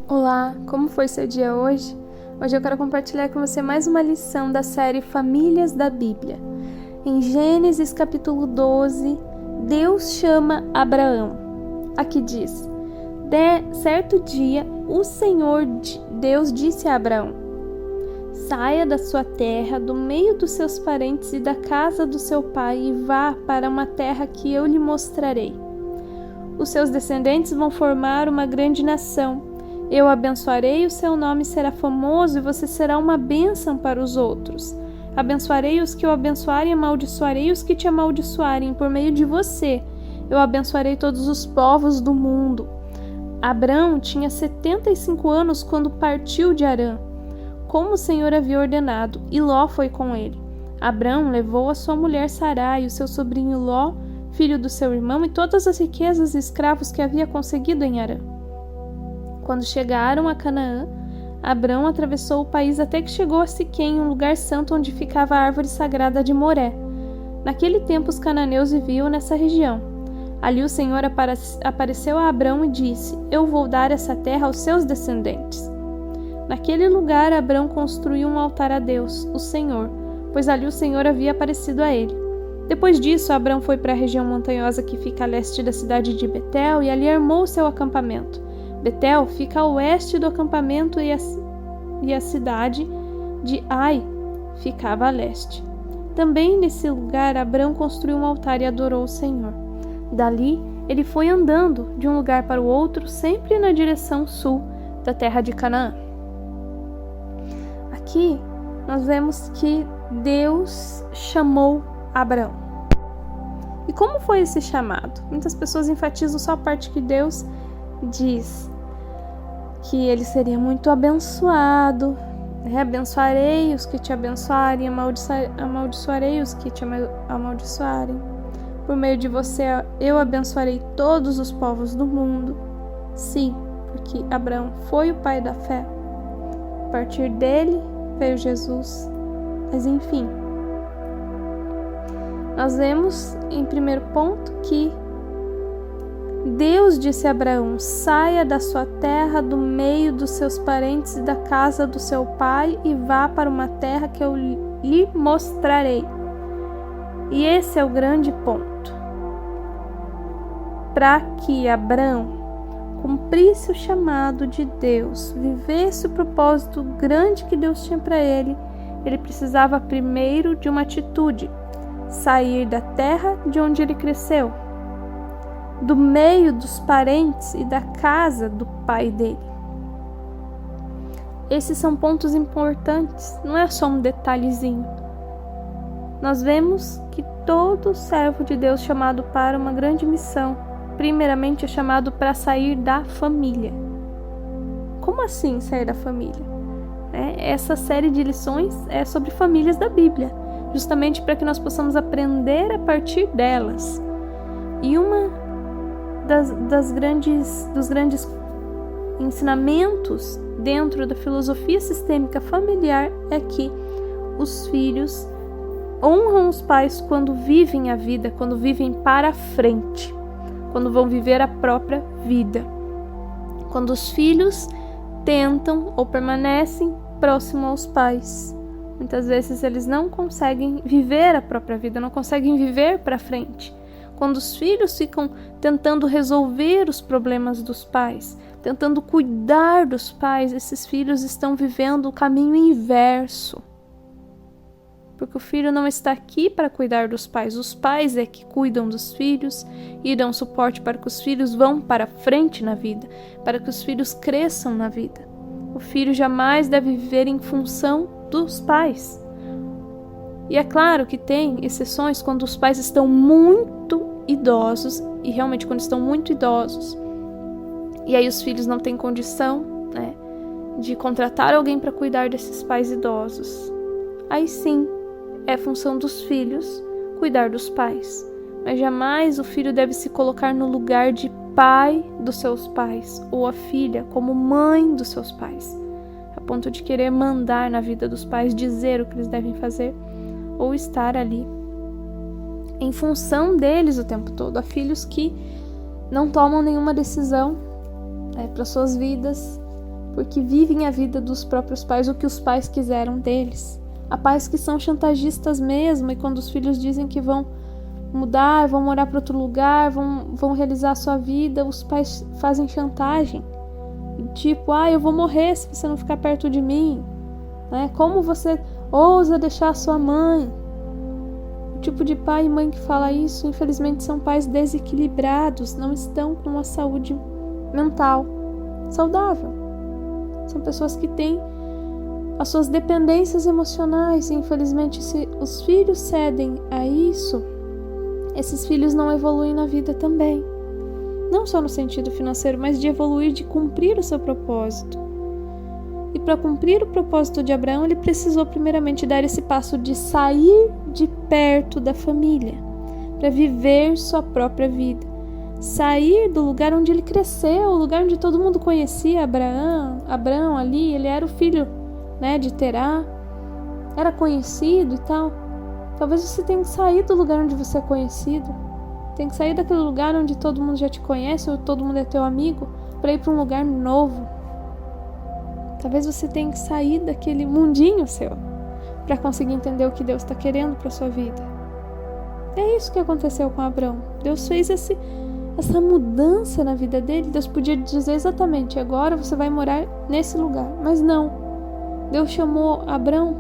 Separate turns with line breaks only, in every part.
Olá, como foi seu dia hoje? Hoje eu quero compartilhar com você mais uma lição da série Famílias da Bíblia. Em Gênesis capítulo 12, Deus chama Abraão. Aqui diz: certo dia, o Senhor Deus disse a Abraão: saia da sua terra, do meio dos seus parentes e da casa do seu pai e vá para uma terra que eu lhe mostrarei. Os seus descendentes vão formar uma grande nação. Eu abençoarei, o seu nome será famoso e você será uma bênção para os outros. Abençoarei os que o abençoarem e amaldiçoarei os que te amaldiçoarem. Por meio de você, eu abençoarei todos os povos do mundo. Abrão tinha 75 anos quando partiu de Harã, como o Senhor havia ordenado, e Ló foi com ele. Abrão levou a sua mulher Sarai, o seu sobrinho Ló, filho do seu irmão, e todas as riquezas e escravos que havia conseguido em Harã. Quando chegaram a Canaã, Abrão atravessou o país até que chegou a Siquém, um lugar santo onde ficava a árvore sagrada de Moré. Naquele tempo os cananeus viviam nessa região. Ali o Senhor apareceu a Abrão e disse: eu vou dar essa terra aos seus descendentes. Naquele lugar Abrão construiu um altar a Deus, o Senhor, pois ali o Senhor havia aparecido a ele. Depois disso, Abrão foi para a região montanhosa que fica a leste da cidade de Betel e ali armou seu acampamento. Betel fica a oeste do acampamento e a cidade de Ai ficava a leste. Também nesse lugar Abrão construiu um altar e adorou o Senhor. Dali ele foi andando de um lugar para o outro, sempre na direção sul da terra de Canaã. Aqui nós vemos que Deus chamou Abrão. E como foi esse chamado? Muitas pessoas enfatizam só a parte que Deus diz que ele seria muito abençoado, abençoarei os que te abençoarem, amaldiçoarei os que te amaldiçoarem. Por meio de você eu abençoarei todos os povos do mundo. Sim, porque Abraão foi o pai da fé. A partir dele veio Jesus. Mas enfim, nós vemos em primeiro ponto que Deus disse a Abraão: saia da sua terra, do meio dos seus parentes e da casa do seu pai e vá para uma terra que eu lhe mostrarei. E esse é o grande ponto. Para que Abraão cumprisse o chamado de Deus, vivesse o propósito grande que Deus tinha para ele, ele precisava primeiro de uma atitude: sair da terra de onde ele cresceu, do meio dos parentes e da casa do pai dele. Esses são pontos importantes, não é só um detalhezinho. Nós vemos que todo servo de Deus chamado para uma grande missão, primeiramente é chamado para sair da família. Como assim sair da família? Essa série de lições é sobre famílias da Bíblia, justamente para que nós possamos aprender a partir delas. E uma dos grandes ensinamentos dentro da filosofia sistêmica familiar é que os filhos honram os pais quando vivem a vida, quando vivem para frente, quando vão viver a própria vida. Quando os filhos tentam ou permanecem próximo aos pais, muitas vezes eles não conseguem viver a própria vida, não conseguem viver para frente. Quando os filhos ficam tentando resolver os problemas dos pais, tentando cuidar dos pais, esses filhos estão vivendo o caminho inverso. Porque o filho não está aqui para cuidar dos pais, os pais é que cuidam dos filhos e dão suporte para que os filhos vão para frente na vida, para que os filhos cresçam na vida. O filho jamais deve viver em função dos pais. E é claro que tem exceções quando os pais estão muito idosos, e realmente quando estão muito idosos, e aí os filhos não têm condição, de contratar alguém para cuidar desses pais idosos. Aí sim, é função dos filhos cuidar dos pais. Mas jamais o filho deve se colocar no lugar de pai dos seus pais, ou a filha como mãe dos seus pais, a ponto de querer mandar na vida dos pais, dizer o que eles devem fazer, ou estar ali em função deles o tempo todo. Há filhos que não tomam nenhuma decisão para suas vidas, porque vivem a vida dos próprios pais, o que os pais quiseram deles. Há pais que são chantagistas mesmo, e quando os filhos dizem que vão mudar, vão morar para outro lugar, vão realizar a sua vida, os pais fazem chantagem. Tipo, eu vou morrer se você não ficar perto de mim. Né? Como você ousa deixar a sua mãe? O tipo de pai e mãe que fala isso, infelizmente, são pais desequilibrados, não estão com uma saúde mental saudável. São pessoas que têm as suas dependências emocionais, e infelizmente, se os filhos cedem a isso, esses filhos não evoluem na vida também. Não só no sentido financeiro, mas de evoluir, de cumprir o seu propósito. E para cumprir o propósito de Abraão, ele precisou primeiramente dar esse passo de sair de perto da família, para viver sua própria vida. Sair do lugar onde ele cresceu, o lugar onde todo mundo conhecia Abraão ali, ele era o filho, né, de Terá, era conhecido e tal. Talvez você tenha que sair do lugar onde você é conhecido. Tem que sair daquele lugar onde todo mundo já te conhece ou todo mundo é teu amigo, para ir para um lugar novo. Talvez você tenha que sair daquele mundinho seu para conseguir entender o que Deus está querendo para sua vida. É isso que aconteceu com Abraão. Deus fez essa mudança na vida dele. Deus podia dizer exatamente: agora você vai morar nesse lugar. Mas não. Deus chamou Abraão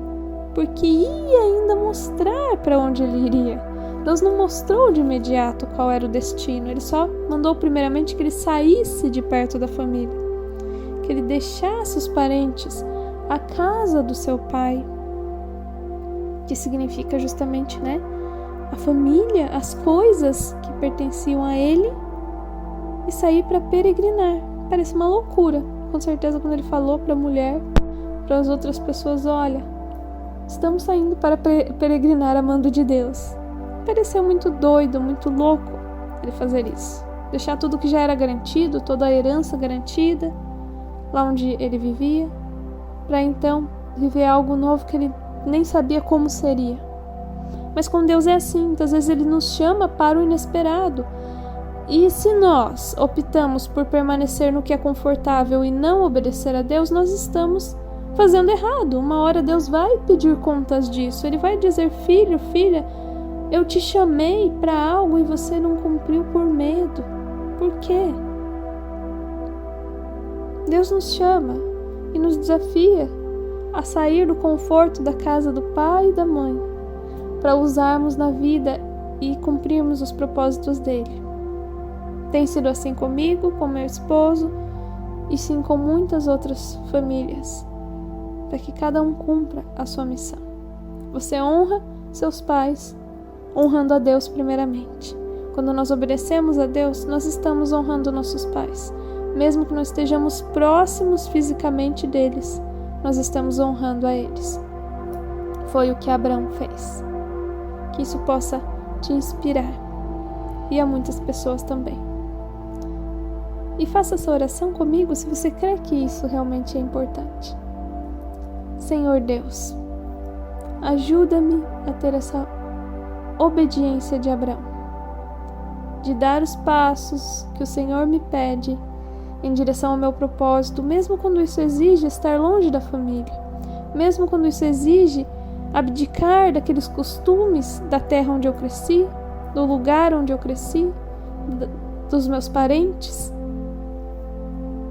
porque ia ainda mostrar para onde ele iria. Deus não mostrou de imediato qual era o destino. Ele só mandou primeiramente que ele saísse de perto da família, que ele deixasse os parentes, a casa do seu pai, que significa justamente, né, a família, as coisas que pertenciam a ele, e sair para peregrinar. Parece uma loucura, com certeza, quando ele falou para a mulher, para as outras pessoas: olha, estamos saindo para peregrinar a mando de Deus. Pareceu muito doido, muito louco ele fazer isso. Deixar tudo que já era garantido, toda a herança garantida, lá onde ele vivia, para então viver algo novo que ele nem sabia como seria. Mas com Deus é assim, muitas vezes ele nos chama para o inesperado. E se nós optamos por permanecer no que é confortável e não obedecer a Deus, nós estamos fazendo errado. Uma hora Deus vai pedir contas disso. Ele vai dizer: filho, filha, eu te chamei para algo e você não cumpriu por medo. Por quê? Deus nos chama e nos desafia a sair do conforto da casa do pai e da mãe, para usarmos na vida e cumprirmos os propósitos dele. Tem sido assim comigo, com meu esposo, e sim com muitas outras famílias, para que cada um cumpra a sua missão. Você honra seus pais, honrando a Deus primeiramente. Quando nós obedecemos a Deus, nós estamos honrando nossos pais. Mesmo que não estejamos próximos fisicamente deles, nós estamos honrando a eles. Foi o que Abraão fez. Que isso possa te inspirar, e a muitas pessoas também. E faça essa oração comigo se você crê que isso realmente é importante. Senhor Deus, ajuda-me a ter essa obediência de Abraão, de dar os passos que o Senhor me pede em direção ao meu propósito, mesmo quando isso exige estar longe da família, mesmo quando isso exige abdicar daqueles costumes da terra onde eu cresci, do lugar onde eu cresci, dos meus parentes.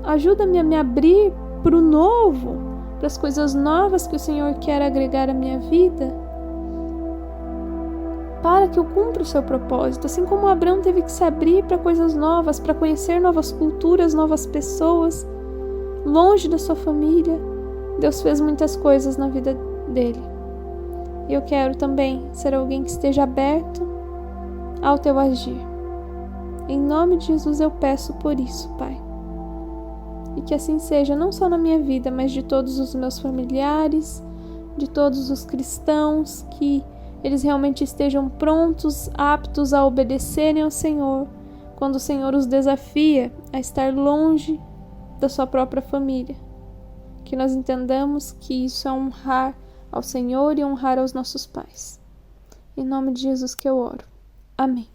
Ajuda-me a me abrir para o novo, para as coisas novas que o Senhor quer agregar à minha vida, para que eu cumpra o seu propósito. Assim como Abraão teve que se abrir para coisas novas, para conhecer novas culturas, novas pessoas, longe da sua família, Deus fez muitas coisas na vida dele. E eu quero também ser alguém que esteja aberto ao teu agir. Em nome de Jesus eu peço por isso, Pai. E que assim seja, não só na minha vida, mas de todos os meus familiares, de todos os cristãos, que eles realmente estejam prontos, aptos a obedecerem ao Senhor, quando o Senhor os desafia a estar longe da sua própria família. Que nós entendamos que isso é honrar ao Senhor e honrar aos nossos pais. Em nome de Jesus que eu oro. Amém.